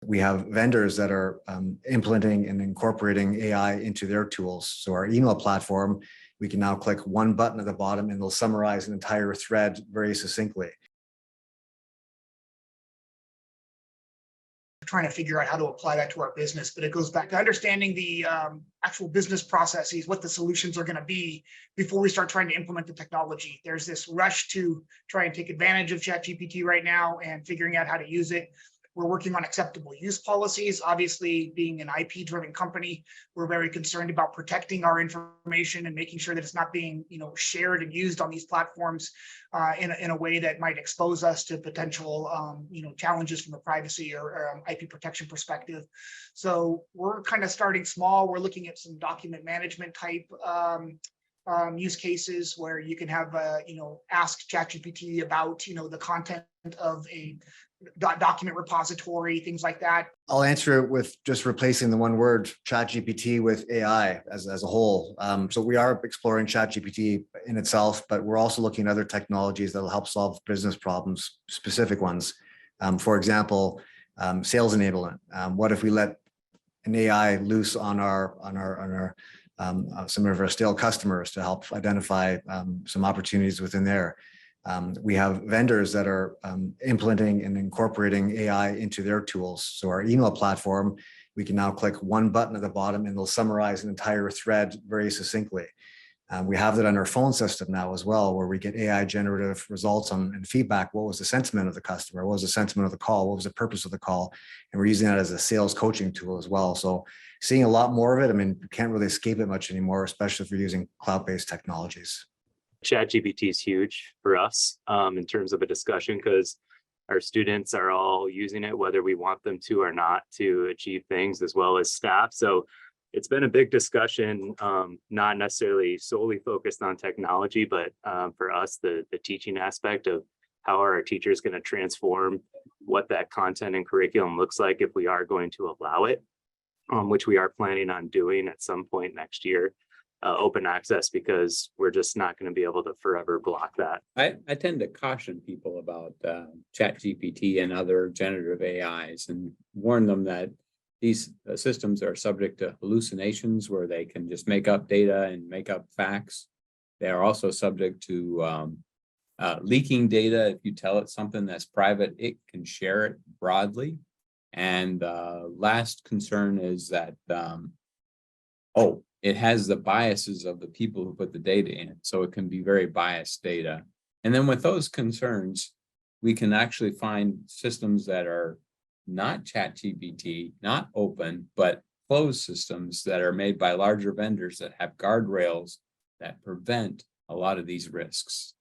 We have vendors that are implementing and incorporating AI into their tools. So our email platform, we can now click one button at the bottom and it'll summarize an entire thread very succinctly. Trying to figure out how to apply that to our business, but it goes back to understanding the actual business processes, what the solutions are going to be before we start trying to implement the technology. There's this rush to try and take advantage of ChatGPT right now and figuring out how to use it. We're working on acceptable use policies. Obviously, being an IP-driven company, we're very concerned about protecting our information and making sure that it's not being, shared and used on these platforms in a way that might expose us to potential, challenges from a privacy or IP protection perspective. So we're kind of starting small. We're looking at some document management type use cases where you can have, ask ChatGPT about, the content of a document repository, things like that. I'll answer it with just replacing the one word ChatGPT with AI as a whole. So we are exploring ChatGPT in itself, but we're also looking at other technologies that will help solve business problems, specific ones. For example, sales enablement. What if we let an AI loose on some of our stale customers to help identify some opportunities within there? We have vendors that are implementing and incorporating AI into their tools. So our email platform, we can now click one button at the bottom and it'll summarize an entire thread very succinctly. We have that on our phone system now as well, where we get AI generative results and feedback. What was the sentiment of the customer? What was the sentiment of the call? What was the purpose of the call? And we're using that as a sales coaching tool as well. So seeing a lot more of it. I mean, you can't really escape it much anymore, especially if you're using cloud-based technologies. ChatGPT is huge for us in terms of a discussion, because our students are all using it, whether we want them to or not, to achieve things, as well as staff. So it's been a big discussion, not necessarily solely focused on technology, but for us, the teaching aspect of how are our teachers going to transform what that content and curriculum looks like if we are going to allow it, which we are planning on doing at some point next year. Open access, because we're just not going to be able to forever block that. I tend to caution people about ChatGPT and other generative AIs and warn them that these systems are subject to hallucinations where they can just make up data and make up facts. They are also subject to leaking data. If you tell it something that's private, it can share it broadly. And last concern is that, it has the biases of the people who put the data in, so it can be very biased data. And then with those concerns, we can actually find systems that are not ChatGPT, not open, but closed systems that are made by larger vendors that have guardrails that prevent a lot of these risks.